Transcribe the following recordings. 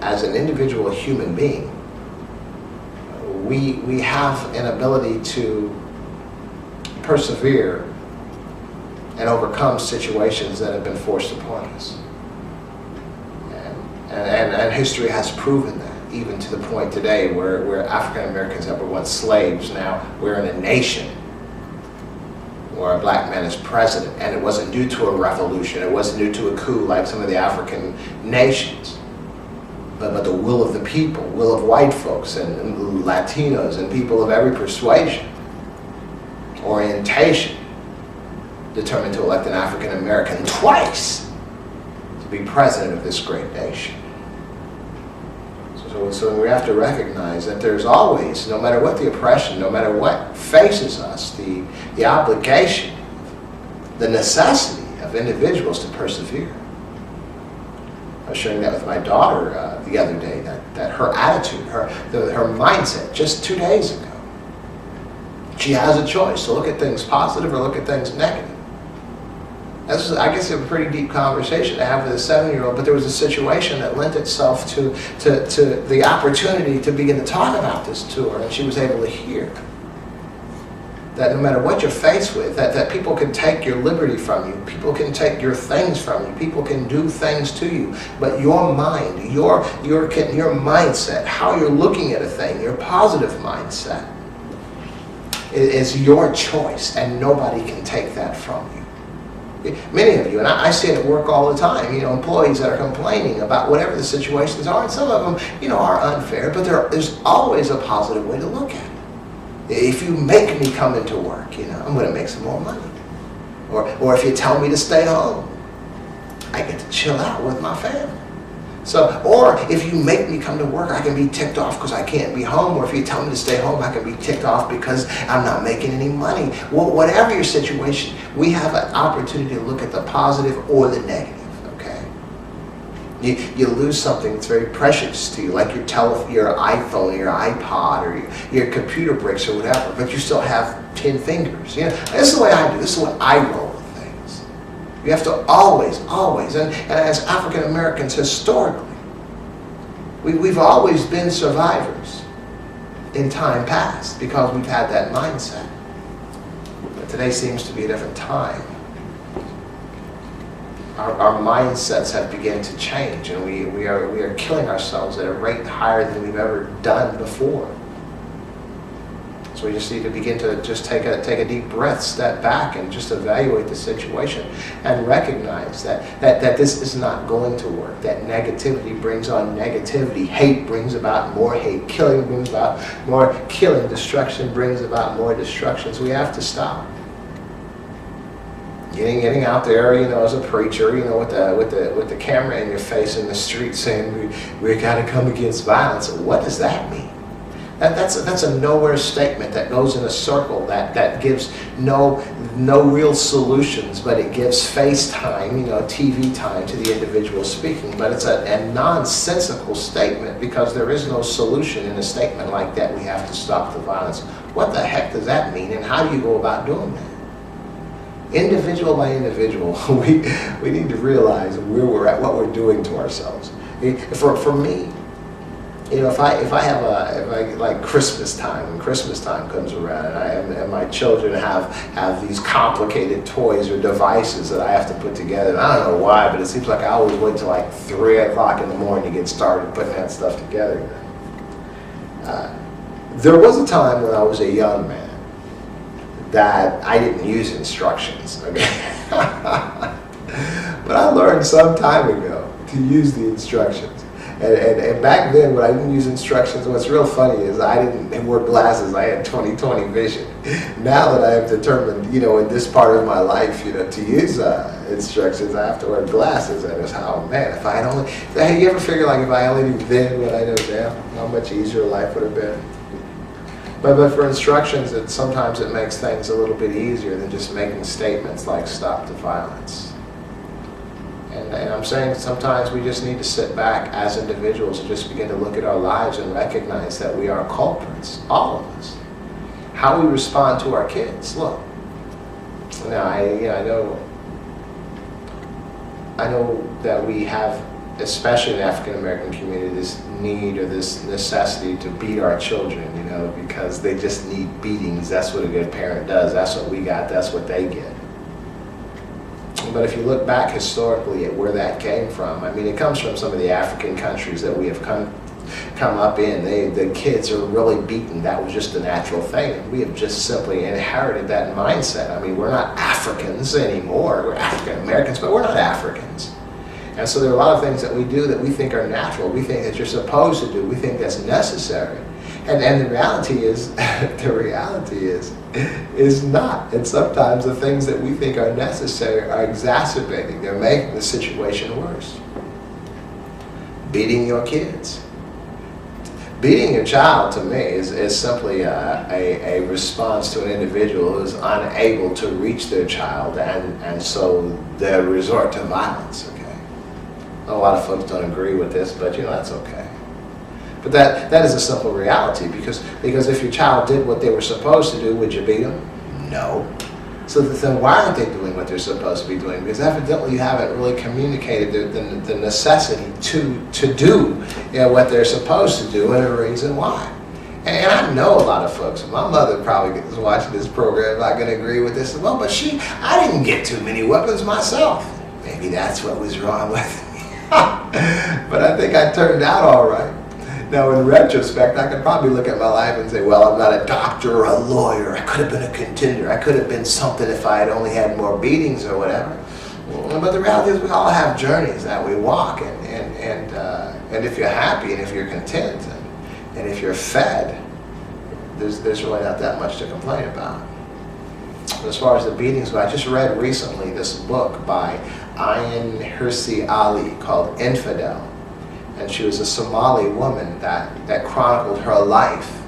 as an individual human being, we have an ability to persevere and overcome situations that have been forced upon us. And history has proven that, even to the point today where African Americans that were once slaves, now we're in a nation where a black man is president, and it wasn't due to a revolution, it wasn't due to a coup like some of the African nations, but the will of the people, will of white folks and Latinos and people of every persuasion, orientation, determined to elect an African American twice to be president of this great nation. So we have to recognize that there's always, no matter what the oppression, no matter what faces us, the obligation, the necessity of individuals to persevere. I was sharing that with my daughter the other day, that her attitude, her mindset, just 2 days ago. She has a choice to look at things positive or look at things negative. This is, I guess, a pretty deep conversation to have with a 7-year-old, but there was a situation that lent itself to the opportunity to begin to talk about this to her, and she was able to hear that no matter what you're faced with, that people can take your liberty from you, people can take your things from you, people can do things to you, but your mind, your mindset, how you're looking at a thing, your positive mindset, is your choice, and nobody can take that from you. Many of you, and I see it at work all the time, employees that are complaining about whatever the situations are, and some of them, are unfair, but there's always a positive way to look at it. If you make me come into work, I'm going to make some more money. Or if you tell me to stay home, I get to chill out with my family. So, or if you make me come to work, I can be ticked off because I can't be home. Or if you tell me to stay home, I can be ticked off because I'm not making any money. Well, whatever your situation, we have an opportunity to look at the positive or the negative, okay? You lose something that's very precious to you, like your iPhone, or your iPod, or your computer breaks or whatever, but you still have 10 fingers. This is the way I do. This is the way I roll. You have to always, and as African Americans historically, we've always been survivors in time past because we've had that mindset. But today seems to be a different time. Our mindsets have begun to change, and we are killing ourselves at a rate higher than we've ever done before. So we just need to begin to just take a deep breath, step back, and just evaluate the situation and recognize that this is not going to work. That negativity brings on negativity. Hate brings about more hate. Killing brings about more killing. Destruction brings about more destruction. So we have to stop. Getting out there, as a preacher, with the camera in your face in the street saying we got to come against violence. What does that mean? That's a nowhere statement that goes in a circle that gives no real solutions, but it gives face time, TV time to the individual speaking. But it's a nonsensical statement because there is no solution in a statement like that. We have to stop the violence. What the heck does that mean, and how do you go about doing that? Individual by individual, we need to realize where we're at, what we're doing to ourselves. For me, if I like Christmas time, when Christmas time comes around, and my children have these complicated toys or devices that I have to put together, and I don't know why, but it seems like I always wait till like 3 o'clock in the morning to get started putting that stuff together. There was a time when I was a young man that I didn't use instructions, okay? But I learned some time ago to use the instructions. And back then, when I didn't use instructions, what's real funny is I didn't wear glasses. I had 20/20 vision. Now that I have determined, in this part of my life, to use instructions, I have to wear glasses. And it's how, man, if I had only, have you ever figured like if I only knew then what I know now, how much easier life would have been? But for instructions, sometimes it makes things a little bit easier than just making statements like stop the violence. And I'm saying sometimes we just need to sit back as individuals and just begin to look at our lives and recognize that we are culprits, all of us. How we respond to our kids. Look, now I know that we have especially in the African American community, this need or this necessity to beat our children, you know, because they just need beatings. That's what a good parent does. That's what we got. That's what they get. But if you look back historically at where that came from, I mean, it comes from some of the African countries that we have come up in. The kids are really beaten. That was just a natural thing. We have just simply inherited that mindset. I mean, we're not Africans anymore. We're African Americans, but we're not Africans. And so there are a lot of things that we do that we think are natural. We think that you're supposed to do. We think that's necessary. And the reality is, is not. And sometimes the things that we think are necessary are exacerbating. They're making the situation worse. Beating your kids. Beating your child, to me, is simply a response to an individual who is unable to reach their child, and so they resort to violence, okay? A lot of folks don't agree with this, but you know, that's okay. But that is a simple reality, because if your child did what they were supposed to do, would you beat them? No. So then why aren't they doing what they're supposed to be doing? Because evidently you haven't really communicated the necessity to do, you know, what they're supposed to do, and a reason why. And I know a lot of folks, my mother probably is watching this program, not going to agree with this as well, but I didn't get too many weapons myself. Maybe that's what was wrong with me. But I think I turned out all right. Now, in retrospect, I could probably look at my life and say, well, I'm not a doctor or a lawyer. I could have been a contender. I could have been something if I had only had more beatings or whatever. But the reality is we all have journeys that we walk, and if you're happy and if you're content and if you're fed, there's really not that much to complain about. But as far as the beatings go, I just read recently this book by Ayaan Hirsi Ali called Infidel. And she was a Somali woman that chronicled her life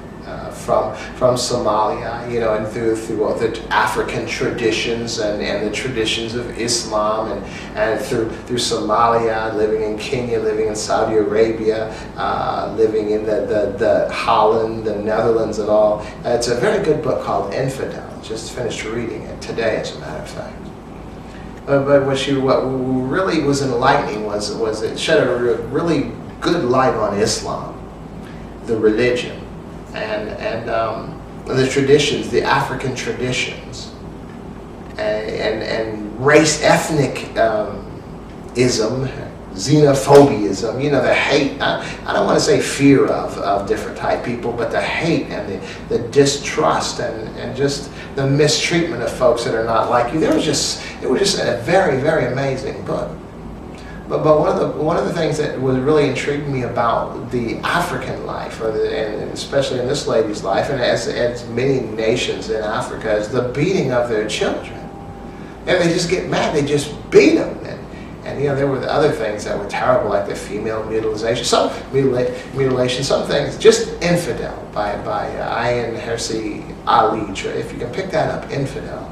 from Somalia, you know, and through the African traditions and the traditions of Islam, and through Somalia, living in Kenya, living in Saudi Arabia, living in the Holland, the Netherlands, and all. It's a very good book called Infidel. Just finished reading it today, as a matter of fact. But what really was enlightening was it shed a really good light on Islam, the religion, and the traditions, the African traditions, and race, ethnic ism, xenophobiaism, you know, the hate. I don't want to say fear of different type people, but the hate and the distrust and just the mistreatment of folks that are not like you. It was just a very, very amazing book. But one of the things that was really intriguing me about the African life, and especially in this lady's life, and as many nations in Africa, is the beating of their children. And they just get mad. They just beat them. And you know, there were the other things that were terrible, like the female mutilation, some things. Just Infidel by Ayaan Hirsi Ali. If you can pick that up, Infidel,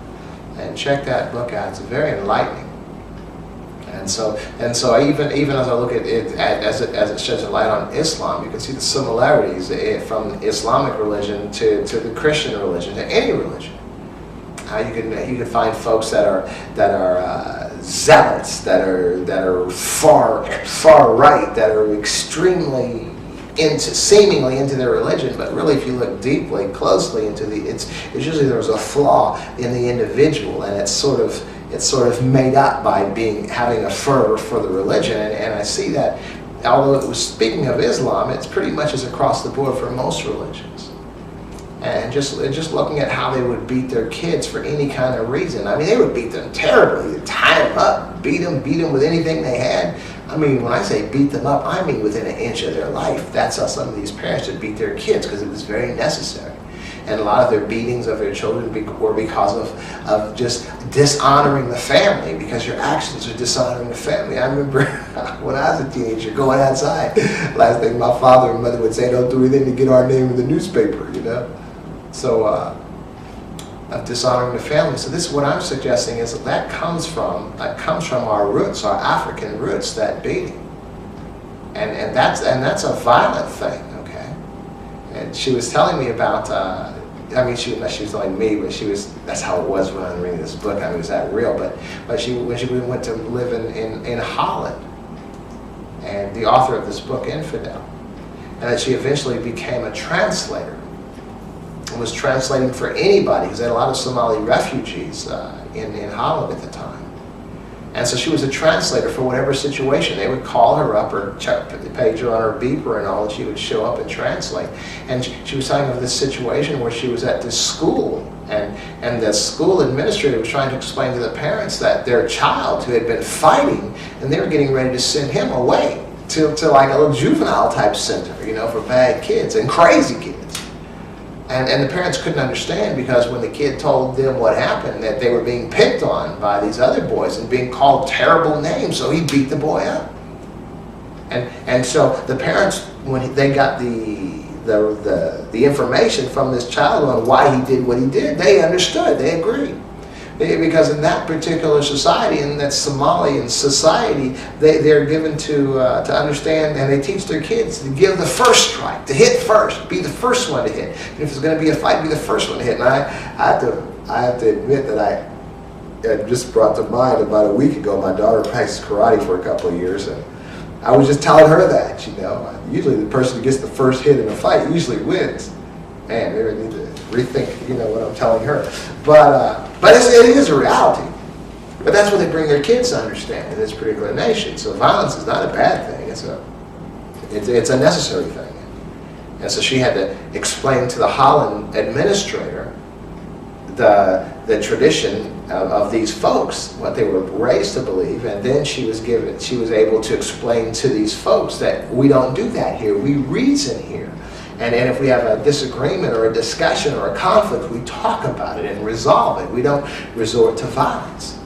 and check that book out. It's very enlightening. And so even as I look at it as it sheds a light on Islam, you can see the similarities from Islamic religion to the Christian religion, to any religion. How you can find folks that are zealots, that are far right, that are extremely seemingly into their religion, but really, if you look deeply, closely into it's usually there's a flaw in the individual, and it's sort of made up by having a fervor for the religion, and I see that. Although it was speaking of Islam, it's pretty much as across the board for most religions. And just looking at how they would beat their kids for any kind of reason. I mean, they would beat them terribly. They'd tie them up, beat them with anything they had. I mean, when I say beat them up, I mean within an inch of their life. That's how some of these parents would beat their kids, because it was very necessary. And a lot of their beatings of their children were because of just dishonoring the family, because your actions are dishonoring the family. I remember when I was a teenager going outside, last thing my father and mother would say, don't do anything to get our name in the newspaper, you know. So, of dishonoring the family. So this, what I'm suggesting is that comes from our roots, our African roots, that beating. And that's a violent thing, okay? And she was telling me about, I mean, she was telling me, but that's how it was when I was reading this book. I mean, was that real? But when she went to live in Holland, and the author of this book, Infidel, and that she eventually became a translator and was translating for anybody, because they had a lot of Somali refugees in Holland at the time. And so she was a translator for whatever situation. They would call her up or check the pager on her beeper and all, and she would show up and translate. And she was telling of this situation where she was at this school, and the school administrator was trying to explain to the parents that their child who had been fighting, and they were getting ready to send him away to like a little juvenile type center, you know, for bad kids and crazy kids. And the parents couldn't understand, because when the kid told them what happened, that they were being picked on by these other boys and being called terrible names, so he beat the boy up. And so the parents, when they got the information from this child on why he did what he did, they understood, they agreed. Because in that particular society, in that Somalian society, they're given to understand, and they teach their kids to give the first strike, to hit first, be the first one to hit. And if it's going to be a fight, be the first one to hit. And I have to admit that I just brought to mind about a week ago, my daughter practiced karate for a couple of years, and I was just telling her that, you know, usually the person who gets the first hit in a fight usually wins. Man, maybe I need to rethink, you know, what I'm telling her. But it is a reality. But that's what they bring their kids to understand in this particular nation. So violence is not a bad thing. It's a necessary thing. And so she had to explain to the Holland administrator the tradition of these folks, what they were raised to believe, and then she was able to explain to these folks that we don't do that here. We reason here. And if we have a disagreement or a discussion or a conflict, we talk about it and resolve it. We don't resort to violence.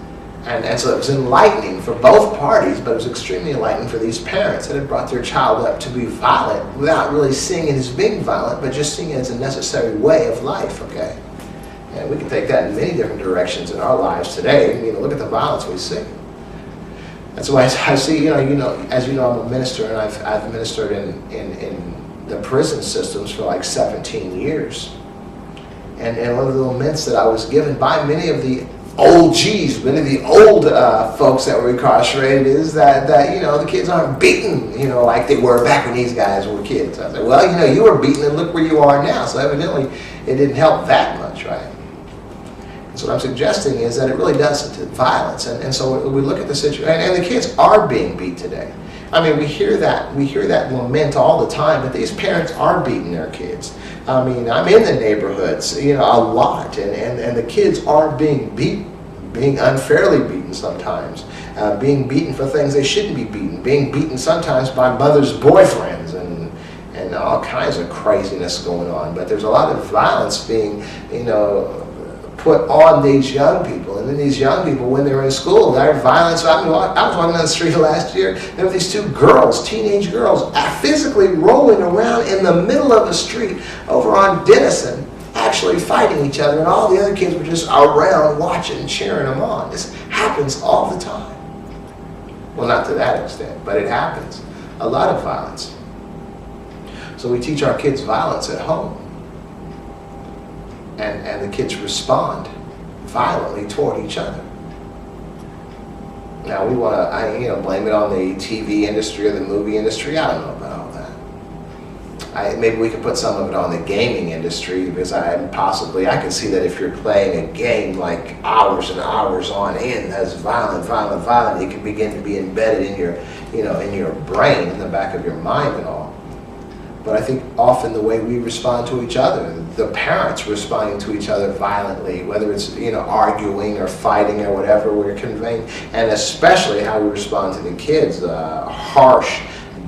And so it was enlightening for both parties, but it was extremely enlightening for these parents that had brought their child up to be violent without really seeing it as being violent, but just seeing it as a necessary way of life, okay? And we can take that in many different directions in our lives today. You know, look at the violence we see. That's why I see, as you know, I'm a minister, and I've ministered in the prison systems for like 17 years. And one of the laments that I was given by many of the OGs, many of the old folks that were incarcerated, is that the kids aren't beaten, like they were back when these guys were kids. I said, well, you were beaten and look where you are now. So evidently it didn't help that much, right? And so what I'm suggesting is that it really does violence. And so we look at the situation, and the kids are being beat today. I mean, we hear that lament all the time, but these parents are beating their kids. I mean, I'm in the neighborhoods, a lot, and the kids are being beaten, being unfairly beaten sometimes, being beaten for things they shouldn't be beaten, being beaten sometimes by mothers' boyfriends, and all kinds of craziness going on. But there's a lot of violence being, put on these young people. And then these young people, when they're in school, they're violence. I was walking down the street last year, there were these two girls, teenage girls, physically rolling around in the middle of the street over on Denison, actually fighting each other, and all the other kids were just around watching and cheering them on. This happens all the time. Well, not to that extent, but it happens. A lot of violence. So we teach our kids violence at home. And the kids respond violently toward each other. Now we want to, blame it on the TV industry or the movie industry. I don't know about all that. Maybe we could put some of it on the gaming industry, because I can see that if you're playing a game like hours and hours on end, that's violent, it can begin to be embedded in your, in your brain, in the back of your mind and all. But I think often the way we respond to each other, the parents responding to each other violently, whether it's arguing or fighting or whatever we're conveying, and especially how we respond to the kids, harsh,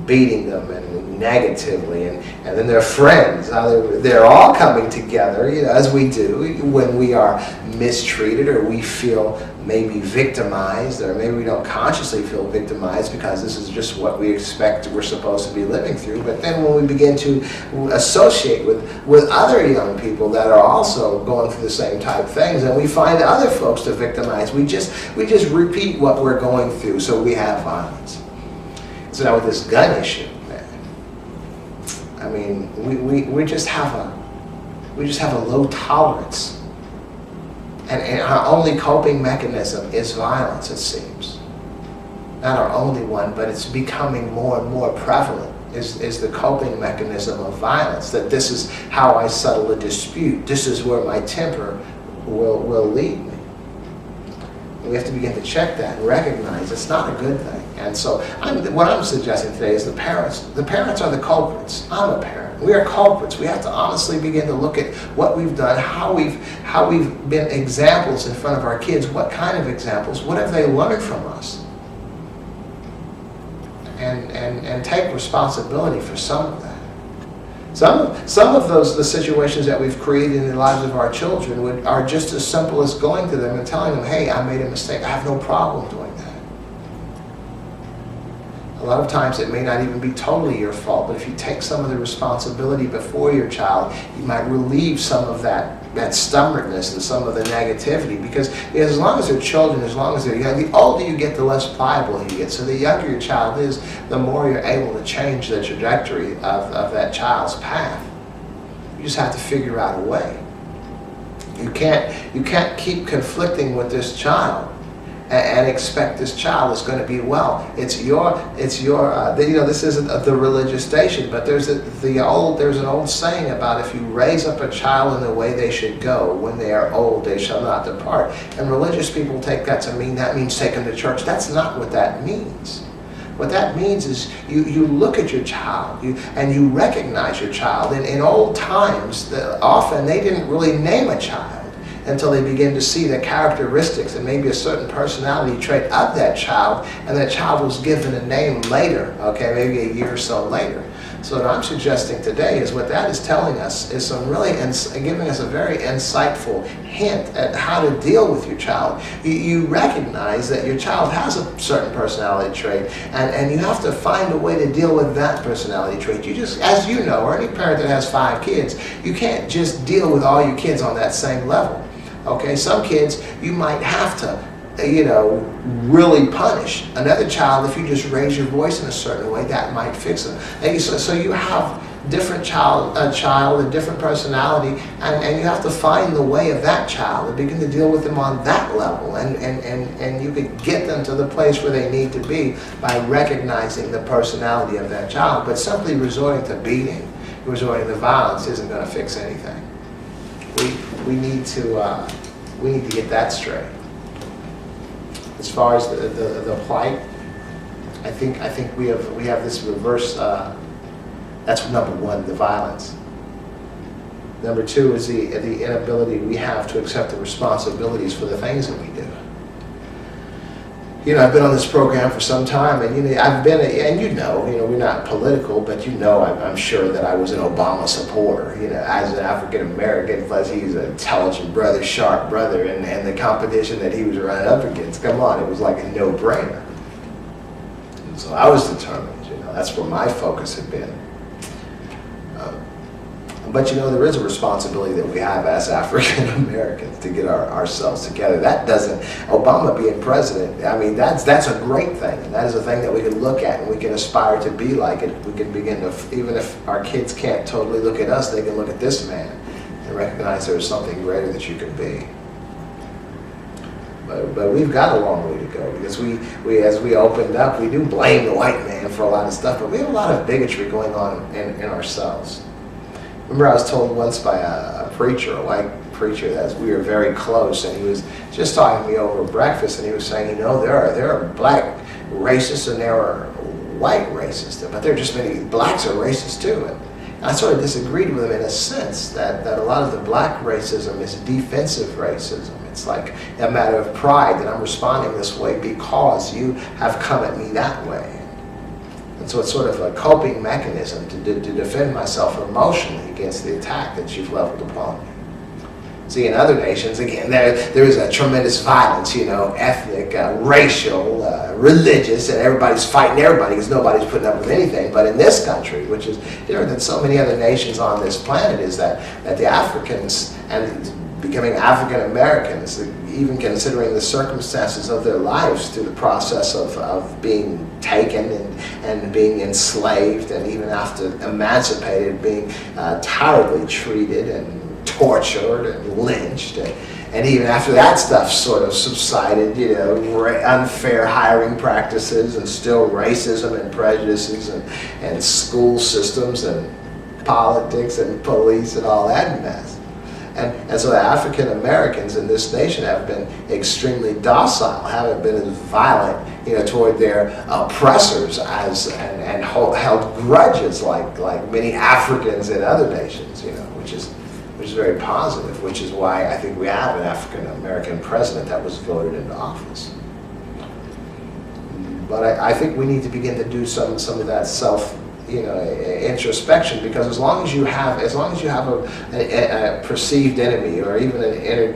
beating them and negatively, and then their friends, how they're all coming together, as we do when we are mistreated, or we feel maybe victimized, or maybe we don't consciously feel victimized because this is just what we expect we're supposed to be living through. But then when we begin to associate with other young people that are also going through the same type of things, and we find other folks to victimize, we just repeat what we're going through, so we have violence. So now with this gun issue, man, I mean, we just have a low tolerance. And our only coping mechanism is violence, it seems. not our only one, but it's becoming more and more prevalent, is the coping mechanism of violence, that this is how I settle a dispute, this is where my temper will lead me. We have to begin to check that and recognize it's not a good thing. And so what I'm suggesting today is the parents are the culprits. I'm a parent. We are culprits. We have to honestly begin to look at what we've done, how we've been examples in front of our kids, what kind of examples, what have they learned from us? And take responsibility for some of that. Some of the situations that we've created in the lives of our children are just as simple as going to them and telling them, hey, I made a mistake. I have no problem doing that. A lot of times it may not even be totally your fault, but if you take some of the responsibility before your child, you might relieve some of that stubbornness and some of the negativity, because as long as they're children, as long as they're young, the older you get, the less pliable you get. So the younger your child is, the more you're able to change the trajectory of that child's path. You just have to figure out a way. You can't keep conflicting with this child and expect this child is going to be well. This isn't the religious station, but there's an old saying about if you raise up a child in the way they should go, when they are old they shall not depart. And religious people take that to mean that means take them to church. That's not what that means. What that means is you look at your child and you recognize your child. In old times, often they didn't really name a child until they begin to see the characteristics and maybe a certain personality trait of that child, and that child was given a name later, okay, maybe a year or so later. So what I'm suggesting today is what that is telling us is giving us a very insightful hint at how to deal with your child. You recognize that your child has a certain personality trait, and you have to find a way to deal with that personality trait. You just, as you know, or any parent that has 5 kids, you can't just deal with all your kids on that same level. Okay, some kids you might have to, really punish. Another child, if you just raise your voice in a certain way, that might fix them. So you have different a child, a different personality, and you have to find the way of that child and begin to deal with them on that level, and you could get them to the place where they need to be by recognizing the personality of that child. But simply resorting to beating, resorting to violence isn't going to fix anything. We need to get that straight. As far as the plight, I think we have this reverse. That's number one, the violence. Number 2 is the inability we have to accept the responsibilities for the things that we do. I've been on this program for some time, and I've been, and we're not political, but I'm sure that I was an Obama supporter. As an African American, plus he's an intelligent brother, sharp brother, and the competition that he was running up against, come on, it was like a no-brainer. And so I was determined. That's where my focus had been. But there is a responsibility that we have as African Americans to get ourselves together. That doesn't, Obama being president, that's a great thing. And that is a thing that we can look at and we can aspire to be like it. We can begin to, even if our kids can't totally look at us, they can look at this man and recognize there's something greater that you can be. But we've got a long way to go, because as we opened up, we do blame the white man for a lot of stuff, but we have a lot of bigotry going on in ourselves. Remember, I was told once by a preacher, a white preacher, that we were very close, and he was just talking to me over breakfast, and he was saying, there are black racists and there are white racists, but there are just many blacks are racist too. And I sort of disagreed with him in a sense that a lot of the black racism is defensive racism. It's like a matter of pride that I'm responding this way because you have come at me that way. And so it's sort of a coping mechanism to defend myself emotionally against the attack that you've leveled upon me. See, in other nations, again, there is a tremendous violence, ethnic, racial, religious, and everybody's fighting everybody because nobody's putting up with anything. But in this country, which is different than so many other nations on this planet, is that the Africans, and becoming African Americans, even considering the circumstances of their lives through the process of being taken and being enslaved, and even after emancipated, being terribly treated and tortured and lynched, And even after that stuff sort of subsided, you know, unfair hiring practices and still racism and prejudices and school systems and politics and police and all that mess. And so the African Americans in this nation have been extremely docile, haven't been as violent, you know, toward their oppressors and held grudges like many Africans in other nations, you know, which is very positive, which is why I think we have an African American president that was voted into office. But I think we need to begin to do some of that introspection, because as long as you have a perceived enemy, or even an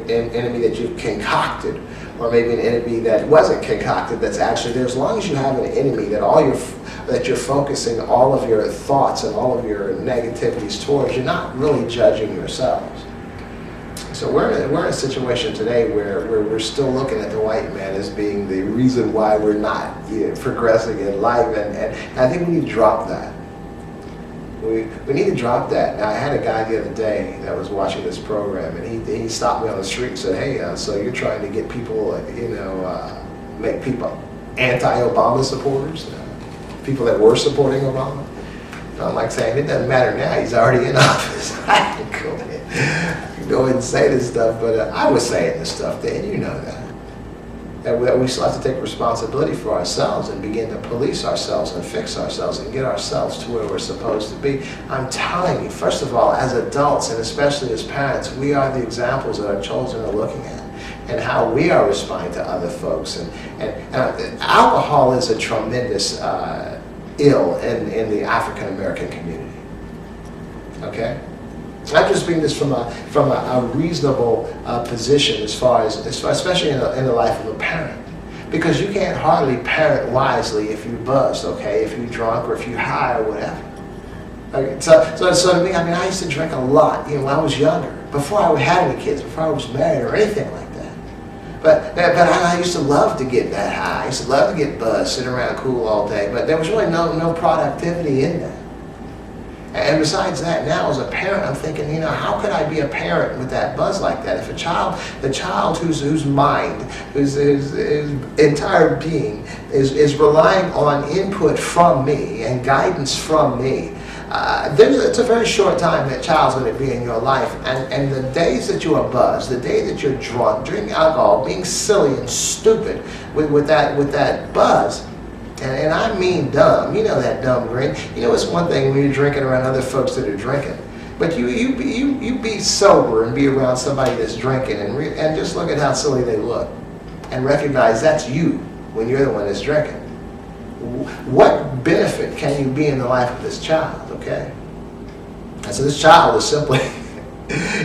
enemy that you've concocted, or maybe an enemy that wasn't concocted that's actually there, as long as you have an enemy that you're focusing all of your thoughts and all of your negativities towards, you're not really judging yourselves. So we're in a situation today where we're still looking at the white man as being the reason why we're not progressing in life, and I think we need to drop that. We need to drop that. Now, I had a guy the other day that was watching this program, and he stopped me on the street and said, "Hey, so you're trying to get people, make people anti-Obama supporters, people that were supporting Obama?" And I'm like saying, it doesn't matter now. He's already in office. I can go ahead and say this stuff, but I was saying this stuff then. You know that. That we still have to take responsibility for ourselves and begin to police ourselves and fix ourselves and get ourselves to where we're supposed to be. I'm telling you, first of all, as adults and especially as parents, we are the examples that our children are looking at, and how we are responding to other folks. And alcohol is a tremendous ill in the African American community. Okay? I'm just bringing this from a reasonable position as far as especially in the life of a parent, because you can't hardly parent wisely if you're buzzed, okay, if you're drunk or if you're high or whatever. Okay, so to me, I mean, I used to drink a lot, when I was younger, before I had any kids, before I was married or anything like that. But I used to love to get that high. I used to love to get buzzed, sit around cool all day. But there was really no productivity in that. And besides that, now as a parent, I'm thinking, how could I be a parent with that buzz like that? If the child whose mind, whose entire being is relying on input from me and guidance from me, it's a very short time that child's going to be in your life. And the days that you are buzzed, the day that you're drunk, drinking alcohol, being silly and stupid with that buzz, and I mean dumb, that dumb grin. It's one thing when you're drinking around other folks that are drinking, but you be sober and be around somebody that's drinking and just look at how silly they look, and recognize that's you when you're the one that's drinking. What benefit can you be in the life of this child, okay? And so this child is simply,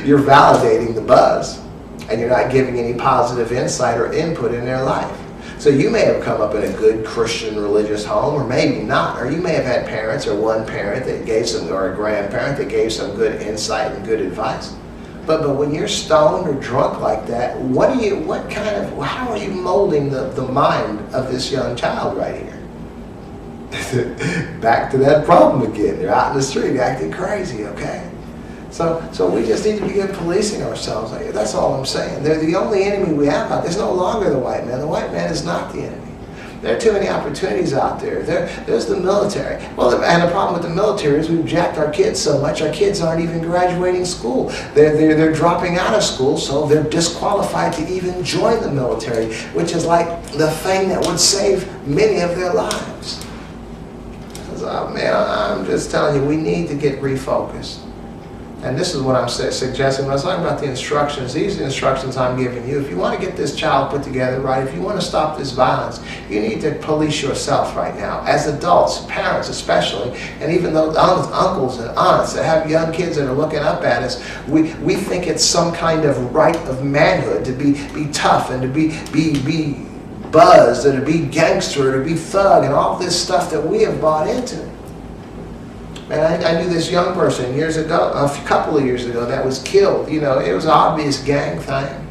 you're validating the buzz, and you're not giving any positive insight or input in their life. So you may have come up in a good Christian religious home, or maybe not, or you may have had parents or one parent that gave or a grandparent that gave some good insight and good advice. But when you're stoned or drunk like that, how are you molding the mind of this young child right here? Back to that problem again. They're out in the street acting crazy, okay? So we just need to begin policing ourselves. That's all I'm saying. They're the only enemy we have out there. It's no longer the white man. The white man is not the enemy. There are too many opportunities out there. There's the military. Well, and the problem with the military is we've jacked our kids so much, our kids aren't even graduating school. They're dropping out of school, so they're disqualified to even join the military, which is like the thing that would save many of their lives. So, man, I'm just telling you, we need to get refocused. And this is what I'm suggesting when I was talking about the instructions. These are the instructions I'm giving you. If you want to get this child put together right, if you want to stop this violence, you need to police yourself right now. As adults, parents especially, and even those uncles and aunts that have young kids that are looking up at us, we think it's some kind of right of manhood to be tough and to be buzzed and to be gangster, to be thug, and all this stuff that we have bought into. And I knew this young person years ago, a couple of years ago, that was killed. It was an obvious gang thing.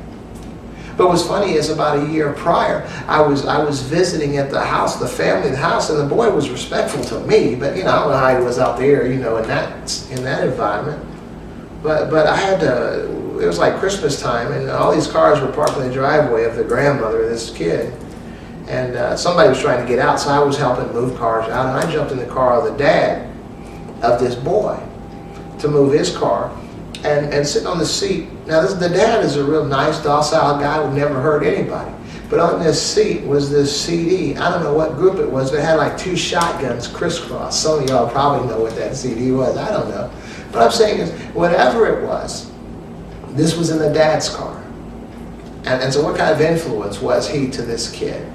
But what's funny is about a year prior, I was visiting at the house, the family, the house, and the boy was respectful to me. But I don't know how he was out there, in that environment. But I had to, it was like Christmas time, and all these cars were parked in the driveway of the grandmother of this kid. And somebody was trying to get out, so I was helping move cars out, and I jumped in the car of the dad of this boy to move his car. And sitting on the seat, now the dad is a real nice, docile guy who never hurt anybody. But on this seat was this CD. I don't know what group it was, but it had like 2 shotguns crisscrossed. Some of y'all probably know what that CD was. I don't know. What I'm saying is, whatever it was, this was in the dad's car. And so what kind of influence was he to this kid?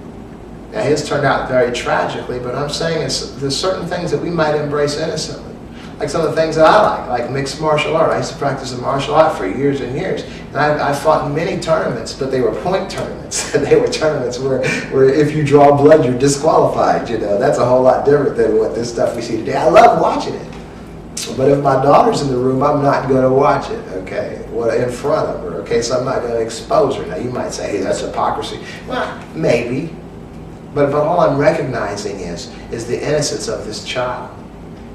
Now his turned out very tragically, but I'm saying there's certain things that we might embrace innocently. Like some of the things that I like mixed martial art. I used to practice a martial art for years and years. And I fought in many tournaments, but they were point tournaments. They were tournaments where if you draw blood, you're disqualified. You know, that's a whole lot different than what this stuff we see today. I love watching it. But if my daughter's in the room, I'm not going to watch it, okay? What in front of her, okay? So I'm not going to expose her. Now you might say, hey, that's hypocrisy. Well, maybe. But all I'm recognizing is the innocence of this child.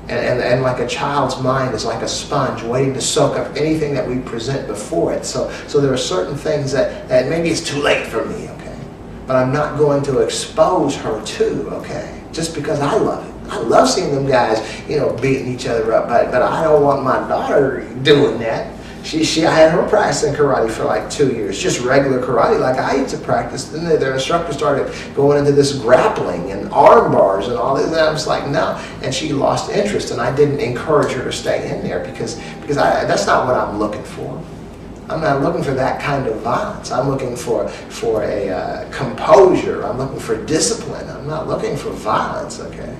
And like a child's mind is like a sponge waiting to soak up anything that we present before it. So there are certain things that maybe it's too late for me, okay? But I'm not going to expose her to, okay? Just because I love it. I love seeing them guys, you know, beating each other up, but I don't want my daughter doing that. I had her practicing karate for like 2 years, just regular karate like I used to practice. Then their instructor started going into this grappling and arm bars and all this, and I was like, no. And she lost interest, and I didn't encourage her to stay in there because that's not what I'm looking for. I'm not looking for that kind of violence. I'm looking for a composure. I'm looking for discipline. I'm not looking for violence, okay?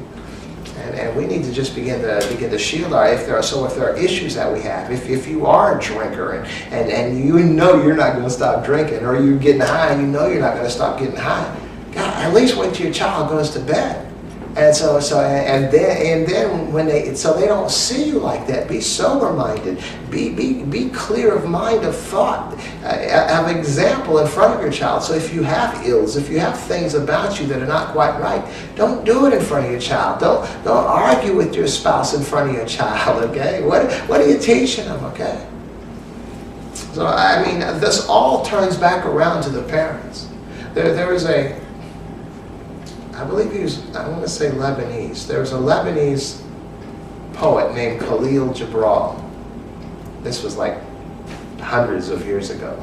And we need to just begin to shield our, if there are issues that we have, if you are a drinker and you know you're not going to stop drinking, or you're getting high and you know you're not going to stop getting high, God, at least wait till your child goes to bed. And then when they don't see you like that, be sober minded, be clear of mind, of thought, have example in front of your child. So if you have ills, if you have things about you that are not quite right, don't do it in front of your child. Don't argue with your spouse in front of your child. Okay, what are you teaching them? Okay. So I mean, this all turns back around to the parents. There is a, I believe he was, I want to say Lebanese. There was a Lebanese poet named Khalil Gibran. This was like hundreds of years ago.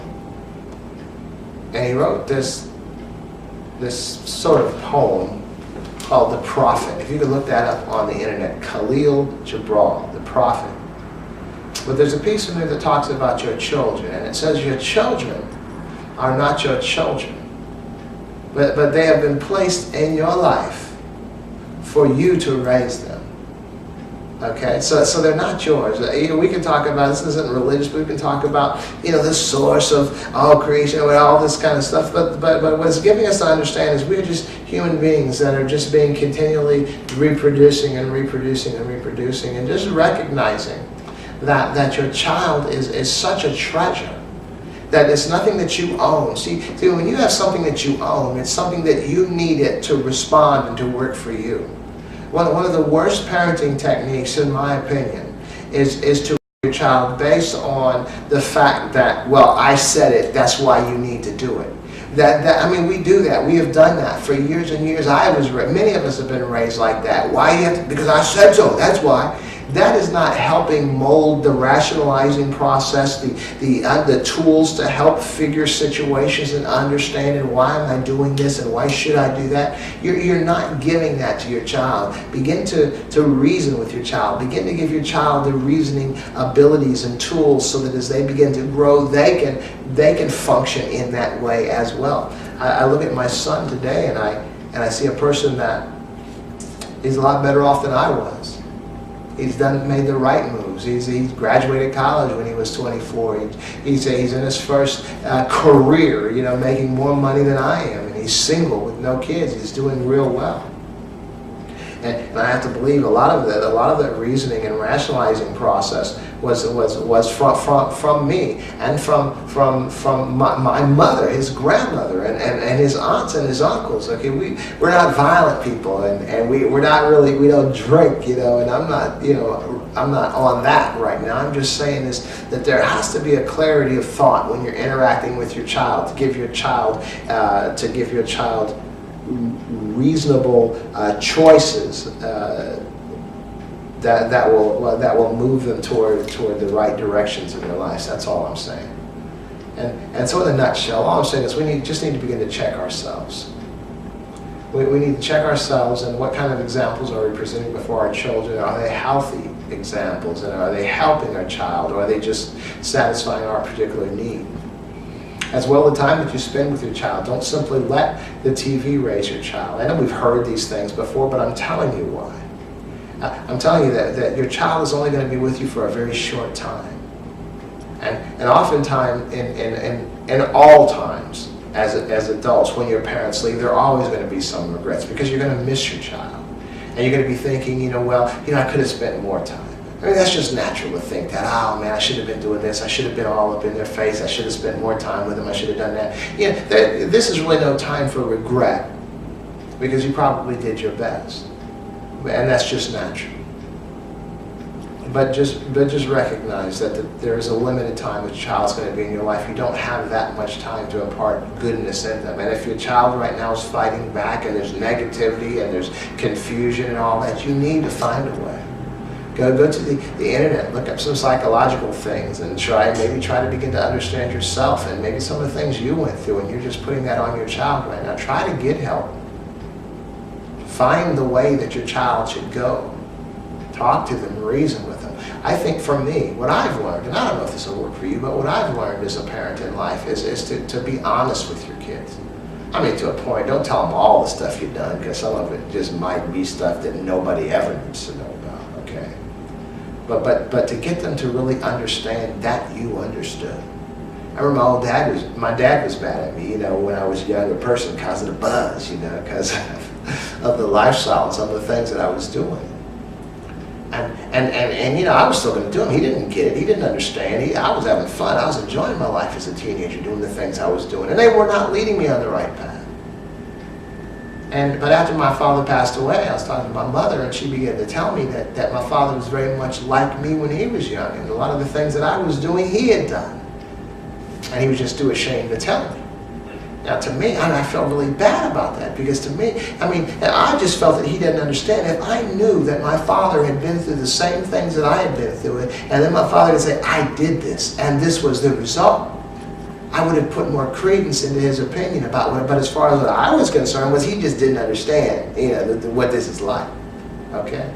And he wrote this sort of poem called The Prophet. If you could look that up on the internet, Khalil Gibran, The Prophet. But there's a piece in there that talks about your children, and it says your children are not your children. But they have been placed in your life for you to raise them. Okay, so they're not yours. We can talk about, this isn't religious, but we can talk about, the source of all creation and all this kind of stuff. But what it's giving us to understand is we're just human beings that are just being continually reproducing and reproducing and reproducing, and just recognizing that your child is such a treasure. That it's nothing that you own. See, when you have something that you own, it's something that you need it to respond and to work for you. One of the worst parenting techniques, in my opinion, is to raise your child based on the fact that, well, I said it, that's why you need to do it. I mean, we do that. We have done that for years and years. Many of us have been raised like that. Why? Because I said so, that's why. That is not helping mold the rationalizing process, the tools to help figure situations and understanding why am I doing this and why should I do that. You're not giving that to your child. Begin to reason with your child. Begin to give your child the reasoning abilities and tools so that as they begin to grow, they can function in that way as well. I look at my son today and I see a person that is a lot better off than I was. He's made the right moves. He graduated college when he was 24. He's in his first career, making more money than I am. And he's single with no kids. He's doing real well. And I have to believe a lot of that reasoning and rationalizing process was from me and from my mother, his grandmother, and his aunts and his uncles. Okay, we're not violent people, and we don't drink, and I'm not on that right now. I'm just saying this, that there has to be a clarity of thought when you're interacting with your child, to give your child reasonable choices that will move them toward the right directions in their lives. That's all I'm saying. And so in a nutshell, all I'm saying is we just need to begin to check ourselves. We need to check ourselves, and what kind of examples are we presenting before our children? Are they healthy examples, and are they helping our child, or are they just satisfying our particular need? As well, the time that you spend with your child, don't simply let the TV raise your child. I know we've heard these things before, but I'm telling you why. I'm telling you that your child is only going to be with you for a very short time. And oftentimes, in all times, as adults, when your parents leave, there are always going to be some regrets, because you're going to miss your child. And you're going to be thinking, I could have spent more time. I mean, that's just natural to think that, oh man, I should have been doing this, I should have been all up in their face, I should have spent more time with them, I should have done that. This is really no time for regret, because you probably did your best. And that's just natural. But just recognize that there is a limited time a child's going to be in your life. You don't have that much time to impart goodness in them. And if your child right now is fighting back, and there's negativity and there's confusion and all that, you need to find a way. Go to the internet, look up some psychological things, and maybe try to begin to understand yourself and maybe some of the things you went through, and you're just putting that on your child right now. Try to get help. Find the way that your child should go. Talk to them, reason with them. I think for me, what I've learned, and I don't know if this will work for you, but what I've learned as a parent in life is to be honest with your kids. I mean, to a point. Don't tell them all the stuff you've done, because some of it just might be stuff that nobody ever needs to know about, okay? But to get them to really understand that you understood. I remember my dad was mad at me, when I was a younger person, because of the buzz, because of the lifestyle and some of the things that I was doing. And I was still going to do them. He didn't get it. He didn't understand. I was having fun. I was enjoying my life as a teenager, doing the things I was doing. And they were not leading me on the right path. But after my father passed away, I was talking to my mother, and she began to tell me that my father was very much like me when he was young. And a lot of the things that I was doing, he had done. And he was just too ashamed to tell me. Now, to me, I felt really bad about that, because to me, I just felt that he didn't understand. If I knew that my father had been through the same things that I had been through, and then my father would say, I did this, and this was the result, I would have put more credence into his opinion about what. But as far as what I was concerned, was he just didn't understand, what this is like. Okay.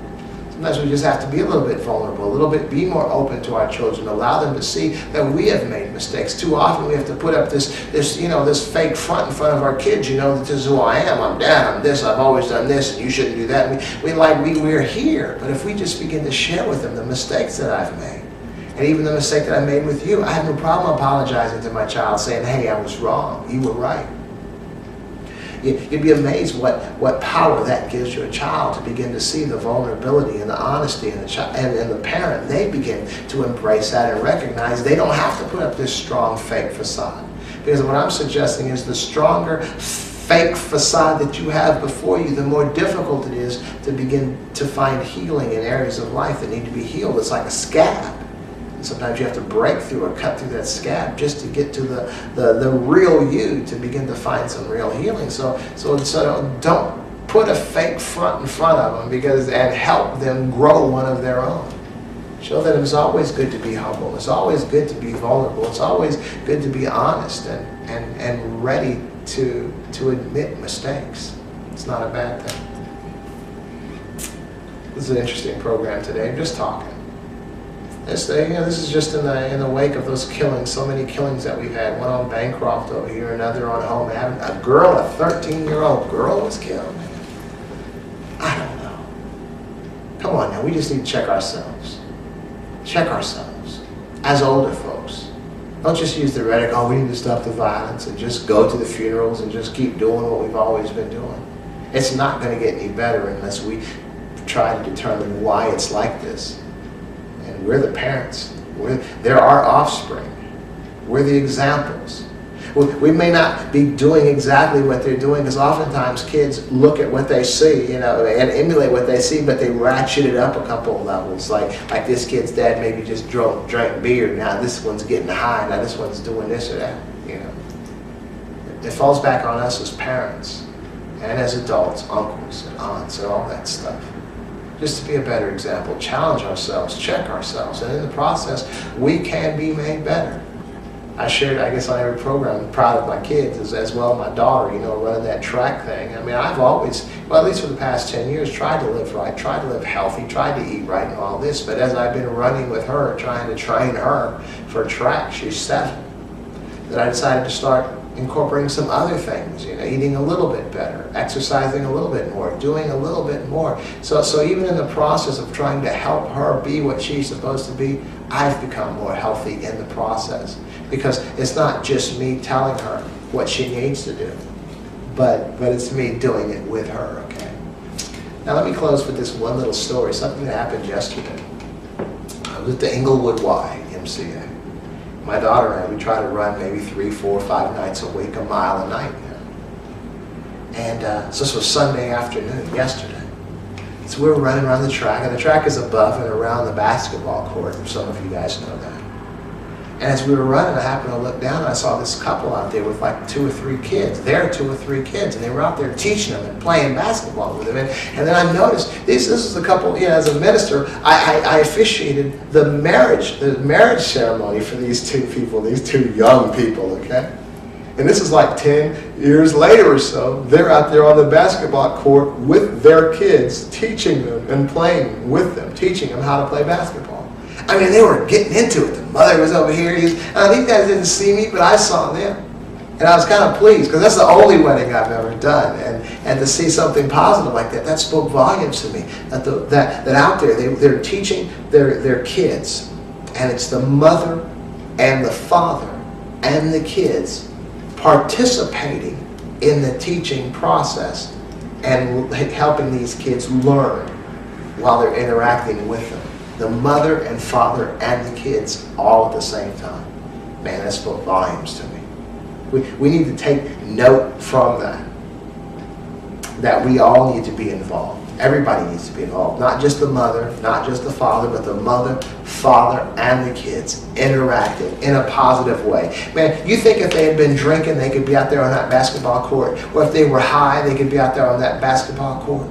Sometimes we just have to be a little bit vulnerable, a little bit, be more open to our children, allow them to see that we have made mistakes. Too often we have to put up this fake front in front of our kids, that this is who I am, I'm dad, I'm this, I've always done this, and you shouldn't do that. We're here. But if we just begin to share with them the mistakes that I've made, and even the mistake that I made with you, I have no problem apologizing to my child, saying, hey, I was wrong, you were right. You'd be amazed what power that gives your child to begin to see the vulnerability and the honesty in the child and the parent. They begin to embrace that and recognize they don't have to put up this strong fake facade. Because what I'm suggesting is the stronger fake facade that you have before you, the more difficult it is to begin to find healing in areas of life that need to be healed. It's like a scab. Sometimes you have to break through or cut through that scab just to get to the real you, to begin to find some real healing. So don't put a fake front in front of them, and help them grow one of their own. Show that it's always good to be humble. It's always good to be vulnerable. It's always good to be honest and ready to admit mistakes. It's not a bad thing. This is an interesting program today. I'm just talking. This is just in the wake of those killings, so many killings that we've had. One on Bancroft over here, another on Home Avenue. A girl, a 13-year-old girl was killed. I don't know. Come on now, we just need to check ourselves. Check ourselves as older folks. Don't just use the rhetoric, we need to stop the violence, and just go to the funerals and just keep doing what we've always been doing. It's not going to get any better unless we try to determine why it's like this. We're the parents. They're our offspring. We're the examples. We may not be doing exactly what they're doing, because oftentimes kids look at what they see, and emulate what they see, but they ratchet it up a couple of levels. Like this kid's dad maybe just drank beer. Now this one's getting high. Now this one's doing this or that. It falls back on us as parents and as adults, uncles and aunts and all that stuff. Just to be a better example, challenge ourselves, check ourselves, and in the process, we can be made better. I shared, I guess, on every program, I'm proud of my kids, as well as my daughter, running that track thing. I mean, I've always, well, at least for the past 10 years, tried to live right, tried to live healthy, tried to eat right and all this, but as I've been running with her, trying to train her for track, she's 7, that I decided to start incorporating some other things, eating a little bit better, exercising a little bit more, doing a little bit more. So even in the process of trying to help her be what she's supposed to be, I've become more healthy in the process. Because it's not just me telling her what she needs to do, but it's me doing it with her, okay? Now let me close with this one little story, something that happened yesterday. I was at the Inglewood Y MCA. My daughter and I, we try to run maybe 3, 4, 5 nights a week, a mile a night. And so this was Sunday afternoon, yesterday. So we were running around the track, and the track is above and around the basketball court, if some of you guys know that. And as we were running, I happened to look down, and I saw this couple out there with like 2 or 3 kids. Their 2 or 3 kids, and they were out there teaching them and playing basketball with them. And then I noticed, this is a couple, as a minister, I officiated the marriage ceremony for these 2 people, these 2 young people, okay? And this is like 10 years later or so. They're out there on the basketball court with their kids, teaching them and playing with them, teaching them how to play basketball. I mean, they were getting into it. The mother was over here. These guys didn't see me, but I saw them. And I was kind of pleased, because that's the only wedding I've ever done. And to see something positive like that spoke volumes to me. That out there, they're teaching their kids. And it's the mother and the father and the kids participating in the teaching process and helping these kids learn while they're interacting with them. The mother and father and the kids all at the same time. Man, that spoke volumes to me. We need to take note from that we all need to be involved. Everybody needs to be involved. Not just the mother, not just the father, but the mother, father, and the kids interacting in a positive way. Man, you think if they had been drinking, they could be out there on that basketball court? Or if they were high, they could be out there on that basketball court?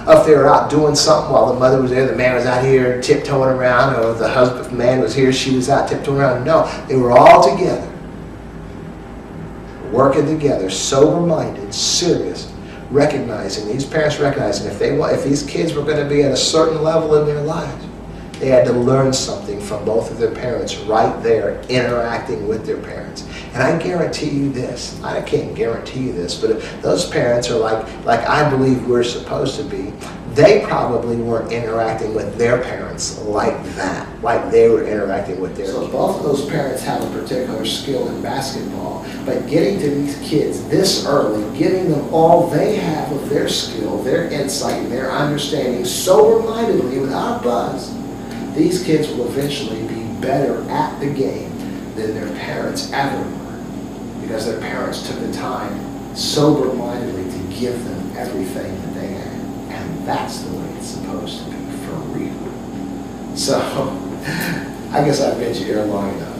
Or if they were out doing something while the mother was there, the man was out here tiptoeing around, or the husband, if the man was here, she was out tiptoeing around. No, they were all together, working together, sober-minded, serious, recognizing, these parents recognizing if these kids were going to be at a certain level in their lives, they had to learn something from both of their parents right there, interacting with their parents. And I guarantee you this, I can't guarantee you this, but if those parents are like I believe we're supposed to be, they probably weren't interacting with their parents like that, like they were interacting with their kids. So both of those parents have a particular skill in basketball, but getting to these kids this early, giving them all they have of their skill, their insight, and their understanding sober-mindedly without a buzz, these kids will eventually be better at the game than their parents ever were, because their parents took the time sober-mindedly to give them everything that they had. And that's the way it's supposed to be, for real. So, I guess I've been here long enough.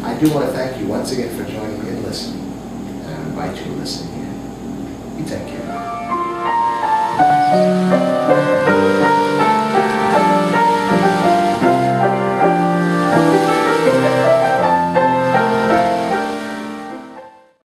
I do want to thank you once again for joining me and listening. And I invite you to listen again. You take care.